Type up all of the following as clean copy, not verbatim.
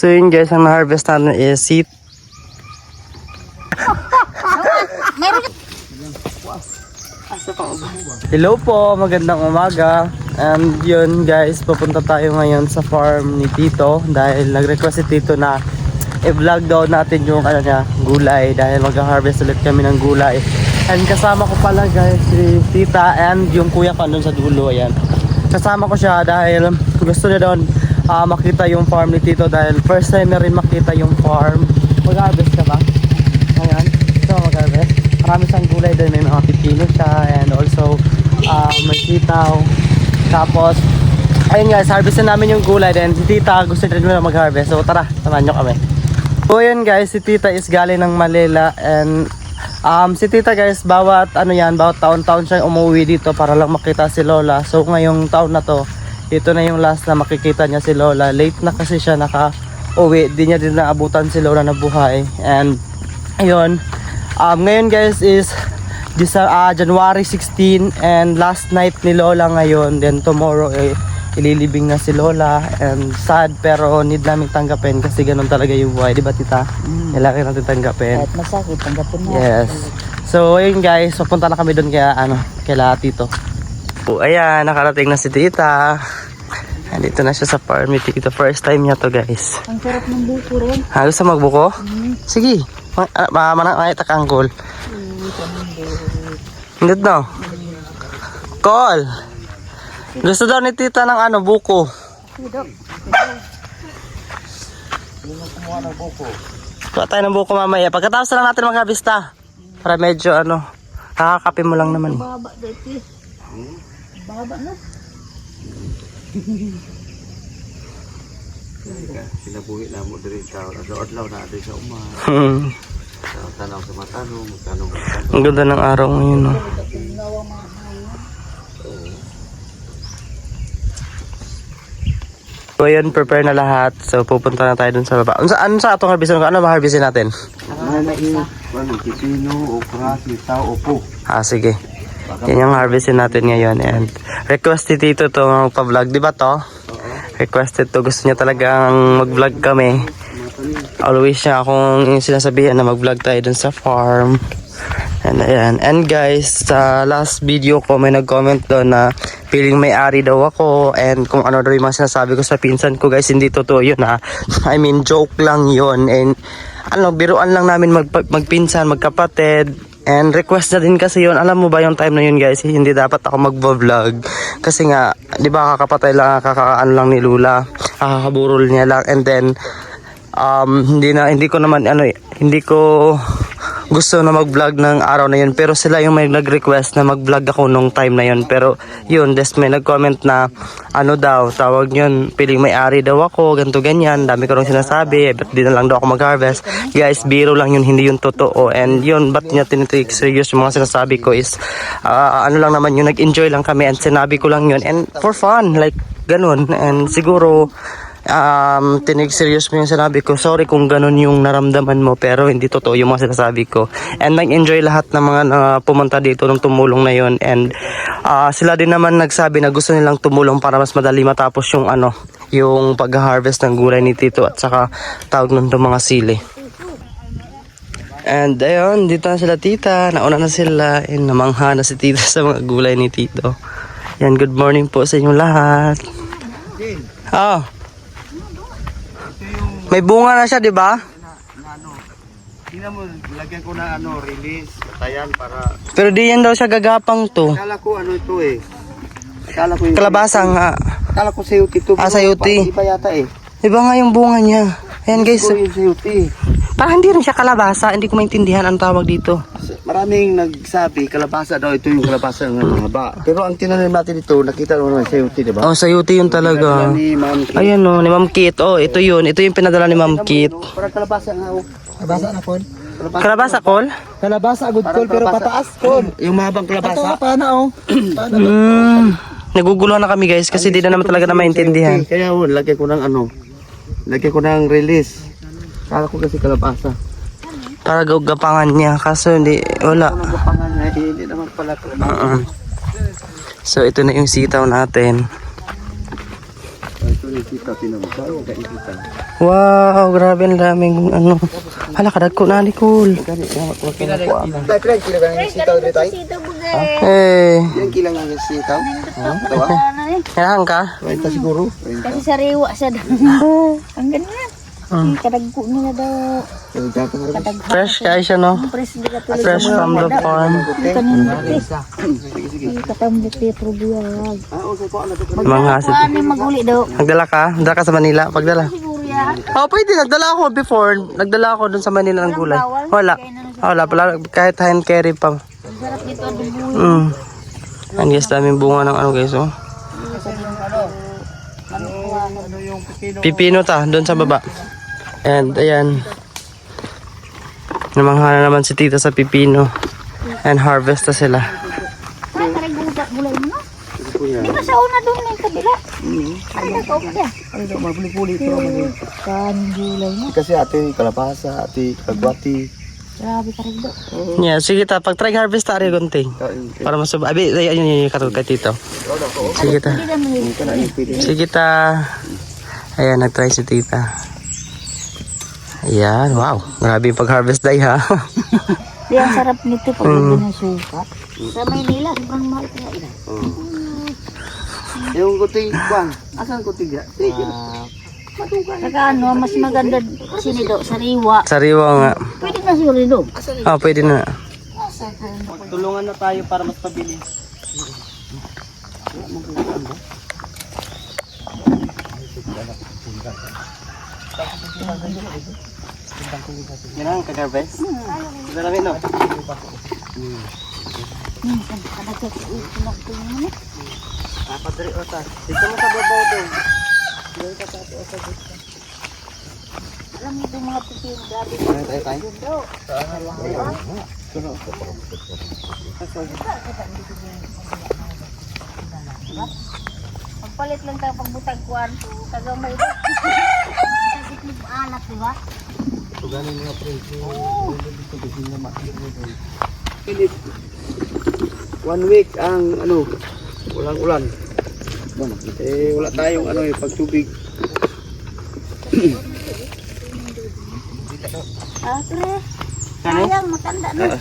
So yun guys, ang na-harvest natin is seed. Hello po, magandang umaga. And yun guys, papunta tayo ngayon sa farm ni Tito dahil nag-request si Tito na i-vlog daw natin yung gulay dahil mag-harvest ulit kami ng gulay. And kasama ko pala guys si Tita and yung kuya ko andun sa dulo. Ayan. Kasama ko siya dahil gusto niya doon makita yung farm ni Tito dahil first time na rin makita yung farm. Mag-harvest ka ba? Ayan. So mag-harvest. Marami siyang gulay doon. May mga pipino siya and also may sitaw. Tapos ayun guys, harvestin namin yung gulay din. Si Tita gusto rin na mag-harvest. So tara, samahan nyo kami. So yun guys, si Tita is galing ng Manila and si Tita guys, bawat taon-taon siya umuwi dito para lang makita si Lola. So ngayong taon na to, ito na yung last na makikita niya si Lola. Late na kasi siya naka-uwi. Di niya din naabutan si Lola na buhay. And ayun, ngayon guys is January 16 and last night ni Lola ngayon. Then tomorrow ililibing na si Lola. And sad pero need namin tanggapin kasi ganun talaga yung buhay. Diba Tita? Kailangan natin tanggapin. Kahit masakit, tanggapin mo. Yes. So ayun guys, papunta na kami doon kaya Tito. So ayan, nakarating na si Tita. Andito na siya sa farm ni Tito. First time niya to guys. Ang sarap ng buko rin. Gusto magbuko? Sige. Makita kang call. Hindi no. Call. Gusto daw ni Tita ng buko. Kuha tayo ng buko mamaya. Pagkatapos lang natin mag-harvesta. Para medyo kakakape mo lang naman. Baba dito. Baba no? Sinabuhi na mo diri sa adlaw na diri sa uma. Tanaw sa matanong, tanong. Ang ganda ng araw ngayon, no? So ayan, prepare na lahat. So pupunta na tayo dun sa baba. Ano sa atong harvestin? Ano ba harvestin natin? Pipino, okra, sitaw, opo. Sige. Yan yung harvestin natin ngayon. And requested Tito to magpa-vlog. Di ba to? Requested to. Gusto niya talagang mag-vlog kami. Always siya akong sinasabihan na mag-vlog tayo dun sa farm. And ayan. And guys, sa last video ko may nag-comment doon na feeling may-ari daw ako. And kung ano daw yung mga sinasabi ko sa pinsan ko guys, hindi totoo yun ha. I mean, joke lang yun. And biruan lang namin magpinsan, magkapatid. And request na din kasi yun. Alam mo ba yung time na yun guys, hindi dapat ako mag-vlog. Kasi nga, di ba kakapatay lang, kakakaan lang ni Lula. Kakakaburol niya lang. And then, hindi ko gusto na mag-vlog ng araw na yun. Pero sila yung may nag-request na mag-vlog ako nung time na yun. Pero yun, may nag-comment na tawag yun, piling may-ari daw ako, ganto ganyan. Dami ko rin sinasabi, ba't di na lang daw ako mag-harvest. Guys, biro lang yun, hindi yun totoo. And yun, ba't niya tinitake serious yung mga sinasabi ko is, lang naman yun, nag-enjoy lang kami and sinabi ko lang yun. And for fun, like, ganun. And siguro, tinig serious mo yung sinabi ko. Sorry kung ganun yung naramdaman mo, pero hindi totoo yung mga sinasabi ko. And nag-enjoy lahat ng mga pumunta dito nung tumulong na yun. And sila din naman nagsabi na gusto nilang tumulong para mas madali matapos yung pag-harvest ng gulay ni Tito at saka tawag nun itong mga sili. And ayun, dito na sila Tita. Nauna na sila. And namangha na si Tita sa mga gulay ni Tito. Yan, good morning po sa inyong lahat. May bunga na siya, di ba? Tingnan mo, lagyan ko na release, tayan para... Pero di yan daw siya gagapang to. Akala ko ito eh. Akala ko yung... Kalabasa nga. Akala ko sayuti ito. Sayuti. Hindi pa yata eh. Diba nga yung bunga niya? Ayan guys. Ito yung sayuti. Parang hindi rin siya kalabasa. Hindi ko maintindihan ang tawag dito. Maraming nagsabi, kalabasa daw. Ito yung kalabasa ng haba. Pero ang tinanim natin dito, nakita mo naman sayuti, diba? Sayuti yun talaga. Ayan ni Ma'am Kit. Ito yun. Ito yung pinadala ni Ma'm Kit. Parang kalabasa nga. Kalabasa na kon. Kalabasa kol? Kalabasa good call pero pataas kon. Yung mahabang kalabasa. Paano Naguguluhan na kami guys kasi di na naman talaga na maintindihan. Kaya lagyan ko ng lagyan ko ng release. Akala ko kasi kalabasa. Para gapangan niya kaso wala. Hindi naman pala. So ito na yung sitaw natin. Kita tinamsa, kita. Wow, grabe ang daming ano. Hala, kadagko na ni Cool. Kani wag ka na kuan. Tay, pre, kilo ka ng sitaw dito, tay? Eh, Yan kilang ang sitaw. Tawa. kailangan ka? Renta siguro. Kasi sariwa siya daw. Ang ganyan. Kadagko nila daw. Fresh kayo siya, no? Fresh di ka tulad. Fresh from the farm. Katambot Petro Biag. Mga hasit. Ano yung maguli daw? Nagdala ka? Nagdala ka sa Manila? Pagdala? Siguro yan. Oh, pwede. Nagdala ako before. Nagdala ako dun sa Manila ng gulay. Wala. Wala. Kahit hand carry pa. Ang sarap nito ang dubuyo. Ang guys, daming bunga ng ano guys, oh. Pipino ta, doon sa baba. And ayan. Namanghala naman si tita sa pipino. And harvest na sila. Ay, karigugat gulay mo na. Di ba sa una doon na yung kabila? Ay, nakaw ka dyan. Ay, mapuli-puli ito. Kaning gulay mo. Kasi ate kalabasa, ate kagwati. Grabe karigdo. Yeah, sige ta, pag try harvest ta rin gunting. Para masub... Abi, ayun yung katulad kay tito. Sige ta. Hindi naman yun. Sige ta. Ayan, nag-try si tita. Ayan, wow. Grabe yung pag-harvest day ha. Di ang sarap nito pag lagyan ng suka. Sa Maynila, sobrang mahal kaya ina. Yung kuting kuan, asan kuting ya? Saka ano, mas maganda sinido, sariwa. Sariwa nga. Pwede na sinido. Oh, pwede na. Tulungan na tayo para mas pabilis. Yan ang kag-harvest? Marami no? Minsan, kadagkat ito na ito mo. Padre otas. Dito mo sa babaw doon. Alam mo itong mga pipin, grabe. Tayo. Pagpalit lang tayo pagbutag kuwan. Kagamay ba? Butag itlog alat, di ba? Tuganin mga presyo. Philip. 1 week ang ano, walang ulan. Eh wala tayong ano eh pagtubig. Ah, pre. Sayang, matanda na.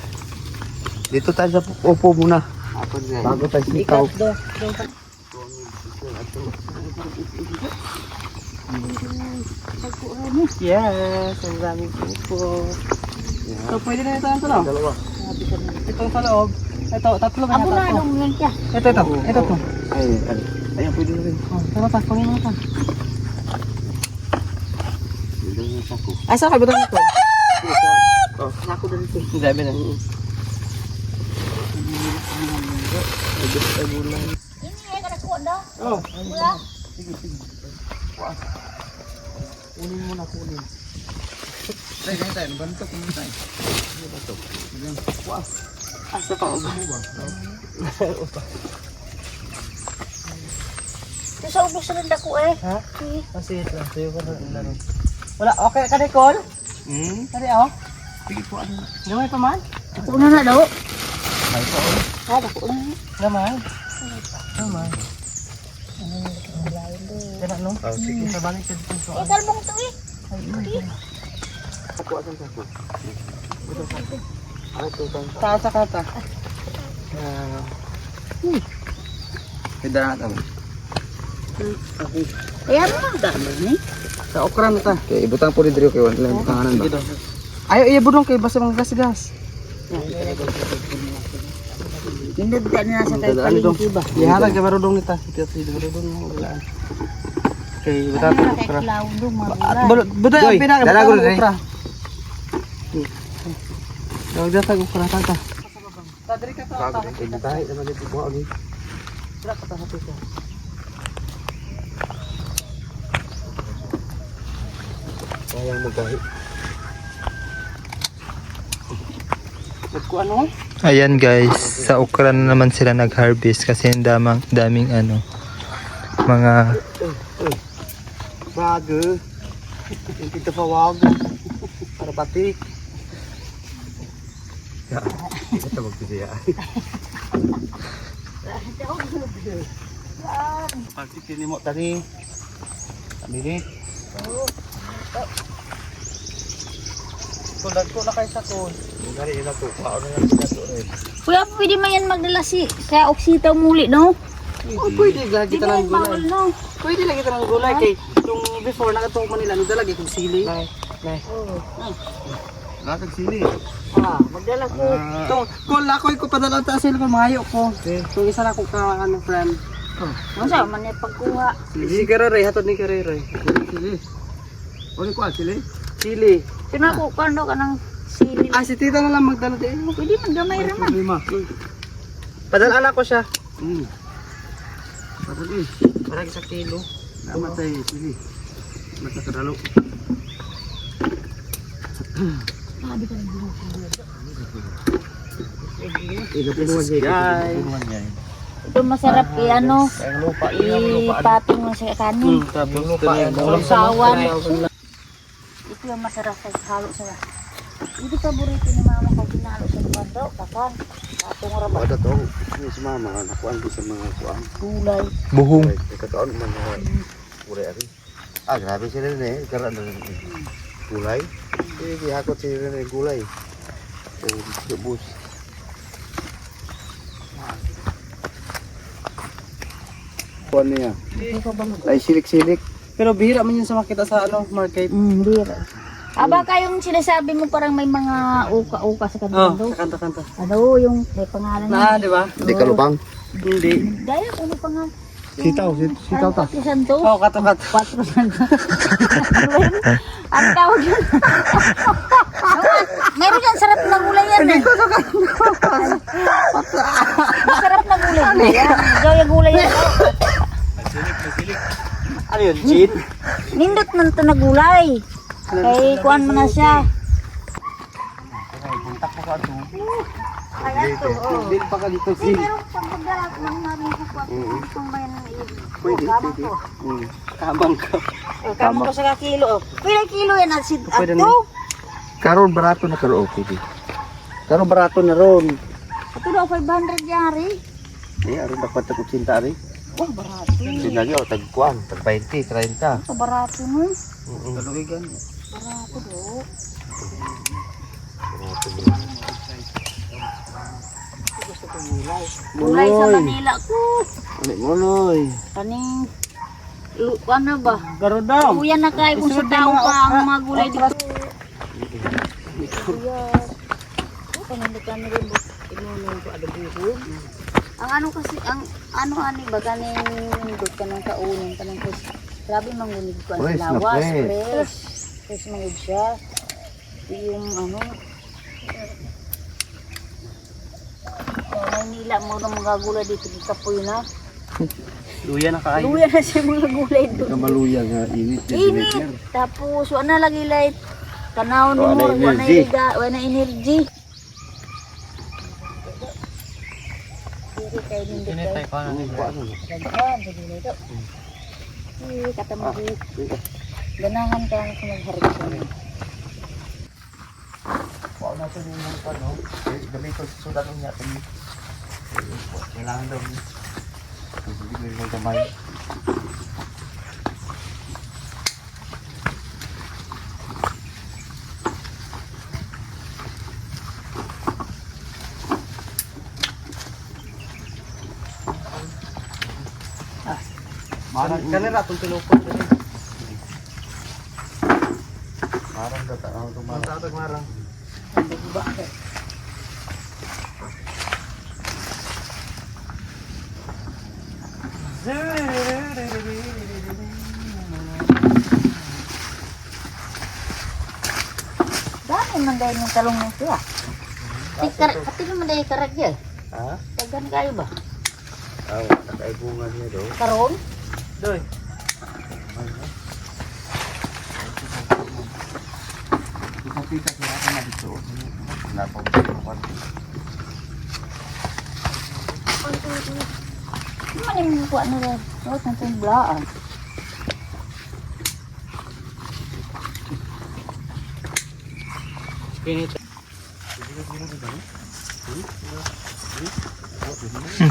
Dito tayo sa upo muna. Bago tayo sitaw. Yes, ang daming pupo. So, pwede na ito ang tulong? Dalawa. Itong sa loob. Ito, tatlo ba Abo na, yata ito? anong yan siya? Ito. Ito to. Ayan, pwede na rin. Oh, tama pa, pangin mo pa. Dito yung sako. Ay, saan kayo ba ito? Oh, Sako doon ito. Ang dami na. Ini ay kanakuha daw. Oh, Wala. kunin mo na kunin. Tayo, bantok mo tayo. Asa pa ang ba? Ito sa ubos rin dako eh. Ha? Kasi ito, sayo ko na rin. Wala, okay ka na, Col? Kari, oh. Sige po, ano? Gamay pa man? Dako na na daw. Ay po. Ah, dako na. Gamay. Gamay. Kaya no? Oh, sige. Sa balik sa dito. Eh, kalbong to eh. Sako, asan sako? Ay, ito tayo. Taas sa kata. Pwede na natin. Kaya mo ang dami ni. Sa okra na ta. Okay, ibutang po rin dito kayo. Wala yung butanganan ba? Sige daw. Ayaw, iya budong kayo. Basta mga gas-gas. Indagda na sa tayo Ano dong? palingki ba? Iharag ka marudong nita. Ito, marudong mo. Walaan. Okay, Ano bata na okra. kay Claudio, magulan. Buday, Joy, ang pinaka. dala ko rin, okra. Huwag data okra, tata. Tadri ka Bago, tayo naman dito po. Okay. Sayang magkahit. Ano? Ayan guys, sa okra na naman sila nag-harvest kasi ang daming ano, mga Bago. Yung kita pa wago. Para batik. Ya, ito magpisiya. Batik ini mo tadi. Bilit. Tulad ko na kayo sa kun. Dari ina to. Paano na to rin? Kuya, pwede man yan magdala sa oksitaw muli, no? Oh, pwede lagi Hindi kita yan ng bawal, gulay. no? Pwede lagi kita ng gulay kay yung before nakatuwa Manila no dalagi kung sili. Lakag sili. Magdala ko. Tong kung lakoy ko padala ta sila kung mahayo ko. Kung isa na ko ka ano friend. Masa, man yung pagkuha. Si Karere hatod ni Karere. Sili. Ori ko sili. Sili. Pinakukuha ka ng sili. Ah si tita na lang magdala din. Pwede man gamay raman. Padala ko siya. Padala para sa kilo. Naman tayo sili. Matakadalo. Ito masarap ano, ipatong mo sa kanin. Sawan. Ito yung masarap sa halo sa. Hindi paborito ni mama ko ginalo sa bando, kakan. Patong rabat. Ada to, si mama nakuan ko sa mga kuan. Gulay. Buhong. Kataon man ure ari. Ah, grabe sila ni, karan gulay. Gihakot sila ni gulay. Bus. Kuan niya. Ay silik-silik. Pero bihira man yun sa makita sa ano, market. Bira. Aba kayong sinasabi mo parang may mga uka-uka sa kanila do. Kanta-kanta. Ano yung may pangalan Na, di ba? Hindi ka lupang. Hindi. Dahil ano pangalan? Sitaw ta. 4 Santo. Oh, kato-kat. 4 Santo. Ang tawag yun. Meron yan, sarap na gulay yan. Masarap na gulay yan. Gaya gulay yan. Ano yun, Jean? Nindot man ito na gulay. Kay kuhan mo na siya. Puntak ko ka ito. Ayan to. Hindi pa ka dito, Hindi, si. meron pag magdalat ng namin ko pa. Kung may Pwede, pwede. Kamang ka. Kamang ko sa kakilo. Pwede kilo yan at Pwede ato. Karon barato na karo okay di. Karo barato na ron. Ato daw 500 yari. Aron dapat ako cinta rin. Oh, barato. Sinagi o, tagkuan. Tag 20, 30. Ito barato no. Kaluwigan. Barato do. Gulay sa Manila ko. Ano mo, Noy? Kaning ano ba? Garo daw. Kuya na kayo kung sa tao pa ang mga gulay dito. Panandikan rin inunong ko adabuhog. Ang ano kasi, ang ano ani ba kaning dot kanang kaunin kanang kus. Grabe mangunig ko ang Fresh na lawas, fresh. fresh. Fresh mangud siya. Yung ano Manila mo ng mga gulay dito di kapoy na. Luya na kaayo. Luya na siya mga gulay doon. Kamaluya nga, init. Init. Tapos wala lagi light. Tanaw ni mo, wala energy. Diri kay nindot kay. Katamo ganahan ka sa magharap ko. Wala na ito yung mga no? Gamito sa sudan ng natin. Kailangan daw. Hindi mo yung gamay. Marang kalera itong tinupot. Marang daw tayo. Marang. Dami man dahil yung talong ng siya. Pati naman dahil karagya. Ha? Tagan kayo ba? Ah, takay bunga niya daw. Karon? Doy. Pika sila ka na dito. Wala pa ba? Ano yung kuha na rin? Huwag nang tumblaan.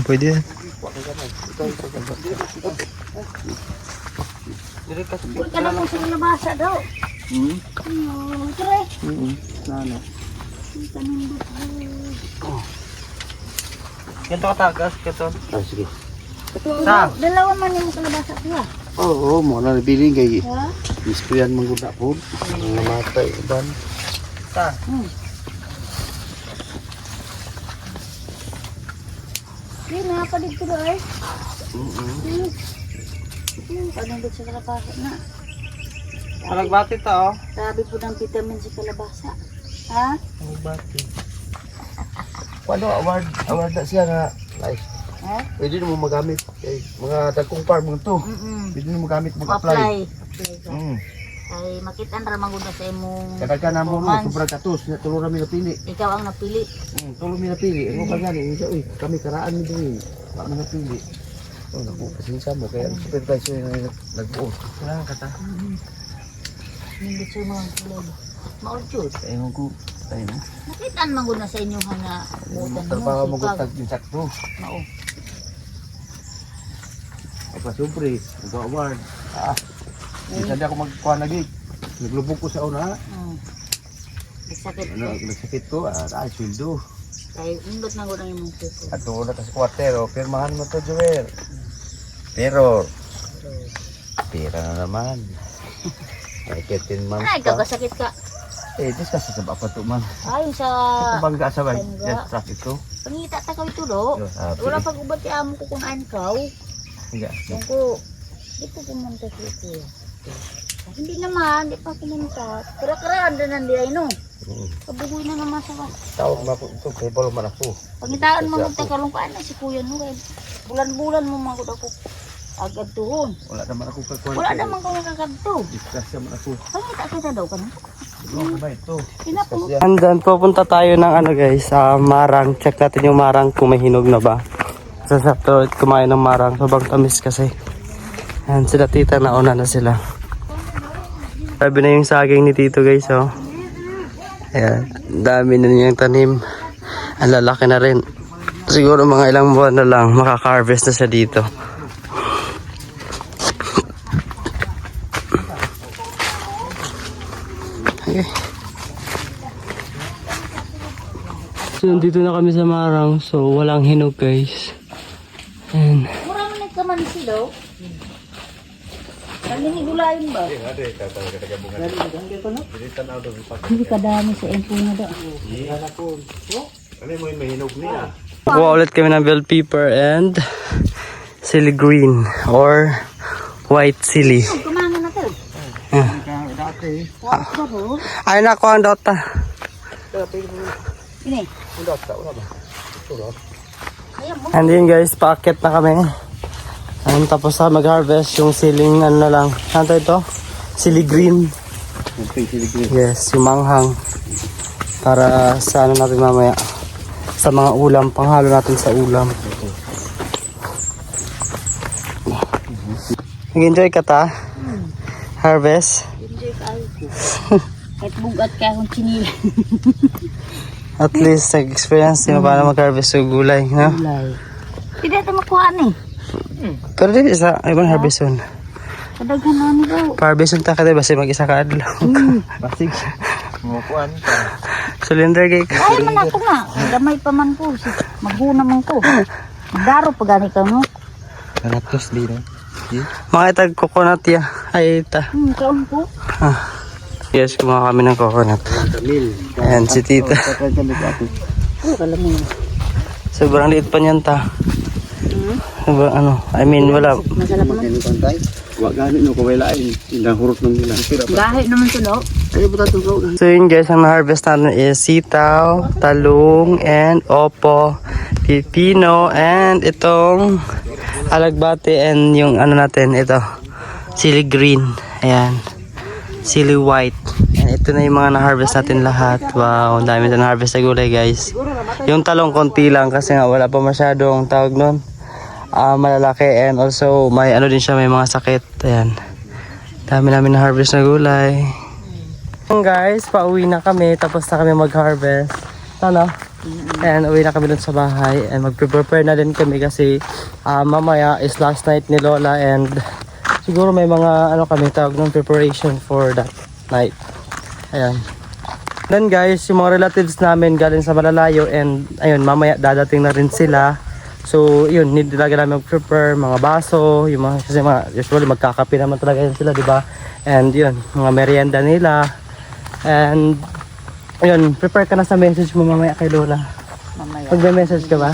Pwede yan. Huwag ka na mo sa nabasa daw. Tre. Nano. Kanindot. Ganito katagas, ganito. Ah, sige. Dalawa man yung kalabasa ko. Oo, mo na nabili kay Ha? isprayan man gud na po. Namatay ban. Sa. Hindi, nakapalig ko doon eh. Kanindot sa kalabasa na. Palagbati ta, oh. Sabi po ng vitamin sa kalabasa. Ha? Palagbati. Ano award na siya nga life. Ha? Pwede mo magamit kay mga dagkong farm mo to. Pwede mo magamit mag-apply. Ay, makita na ramang guna sa imong Kadaghan na mo no, performance. sobrang katos, na tulo na mi napili. Ikaw ang napili. Tulo mi napili. Ano ba gani? Isa uy, kami karaan mi din. Wa mi napili. Oh, naku, pasensya mo kaya ang supervisor na nagbuo. Kailangan ka ta. Hindi sa mga kulod. Maudjud. Ayun ko, ayun. Nakita naman guna sa inyo nga butan mo. Trabaho mo sipag. gutag din sakto. Mao. Apa siyempre, nag-award. Hindi ako magkuha lagi. Naglubog ko sa una. Nagsakit ko. Nagsakit ko, sweldo. Kaya indot na guna yung mga ko. At doon na kasi kwartero, pirmahan mo to, Joel. Pero, pira na naman. Ay, 13 months Ay, ikaw pa. kasakit ka. Eh, dis kasi sa bapa to man. Ay, sa Ito bangga sa bay. bangga. Yes, traffic to. pangita ta ka ito do. Sabi. Wala pag ubat ti amo ko kung ankaw. Higa. Kung ko, di po pumunta siya kuya. Hindi naman, di pa pumunta. Kira-kiraan din nandi ay no. Kabugoy na naman sa Tawag mo ako ito, kay balo man ako. pangitaan mo magtakalungkaan na si kuya no. Kaya bulan-bulan mo mga ako agad tuhon. Wala naman ako kakuha. Wala naman ko nakakadto. Discuss naman ako. Pangita kita daw ka na. Ano ba ito? Pinapo. Andyan, pupunta tayo ng ano guys, marang. Check natin yung marang kung may hinog na ba. Sasakto kumain ng marang. Sobrang tamis kasi. Ayan, sila tita nauna na sila. Sabi na yung saging ni tito guys, oh. Ayan, dami na niyang tanim. Ang lalaki na rin. Siguro mga ilang buwan na lang makaka-harvest na siya dito. Okay. So, nandito na kami sa marang. So, walang hinog guys. Ayan. Mura mo nagkaman silo. Kami gulayin ba? Hindi ka dami sa empo na daw. Ano mo yung mahinog niya? Kuha ulit kami ng bell pepper and chili green or white chili. Kumangan na to. Ay na ko ang dota. Ini. And then guys, paakit na kami. And tapos na mag-harvest yung siling ano na lang. Ano ito? Chili green. Yes, yung manghang. Para sa ano natin mamaya. Sa mga ulam, panghalo natin sa ulam. Nag-enjoy ka ta? Harvest? Enjoy kayo. Kahit bugat ka akong chinila. At least nag-experience mo paano mag-harvest sa gulay, no? Hindi ito makuha ni. Pero dili sa ibang harvest yun. Kadaghan na ni daw. Pa-harvest yun ta ka diba? Basta mag-isa ka adlaw. Basig. Mukuan ka. Cylinder cake. Ay man ako nga. Gamay pa man ko. Maghuna man ko. Magdaro pa gani ka no. Nanatos din. Mga itag coconut ya. Ay ita. Kaon ko. Yes, kumuha kami ng coconut. Ayan si tita. Kalamin. Sobrang liit pa niyan ta. Sobrang ano, I mean wala. Masarap naman. Wa gani no kaway lain. Indang hurot ng ilang. Gahe naman to no. Ay buta to ko. So yun guys, ang na-harvest natin is sitaw, talong, and opo, pipino, and itong alagbate, and yung ano natin, ito, chili green. Ayan. Chili white. And ito na yung mga na-harvest natin lahat. Wow, ang dami na na-harvest na gulay guys. Yung talong konti lang kasi nga wala pa masyadong tawag nun. Malalaki, and also may ano din siya, may mga sakit. Ayan. Dami namin na-harvest na gulay. Guys, pauwi na kami. Tapos na kami mag-harvest. Ano? And uwi na kami dun sa bahay. And mag-prepare na din kami kasi mamaya is last night ni Lola. And siguro may mga ano kami tawag ng preparation for that night. Ayan. Then guys, yung mga relatives namin galing sa malalayo and ayun, mamaya dadating na rin sila. So yun, need talaga namin mag-prepare mga baso, yung mga, kasi mga, usually magkakape naman talaga yun sila, di ba? And yun, mga merienda nila. And ayun, prepare ka na sa message mo mamaya kay Lola. Mamaya. Pag may message ka ba?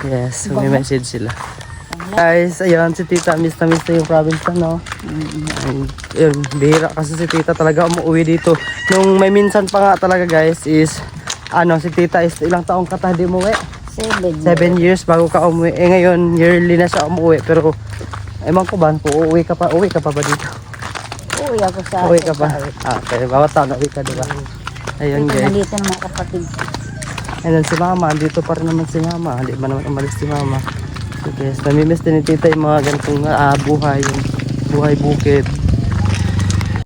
Yes, may message sila. Guys, ayun, si Tita, miss na yung province na, no? And, yun, bihira kasi si Tita talaga umuwi dito. Nung may minsan pa nga talaga, guys, is, ano, si Tita is ilang taong ka hindi umuwi? 7 years bago ka umuwi. Eh, ngayon, yearly na siya umuwi. Pero, ewan ko ba, kung uwi ka pa ba dito? Uwi ako sa... Uwi ka pa? Ah, okay, bawat taon uwi ka, diba? Ayun, guys. Nandito ng mga kapatid. Ayun, si Mama, andito pa rin naman si Mama. Hindi ba naman umalis si Mama? So guys, namimiss din ni Tita yung mga ganitong buhay, yung buhay bukid.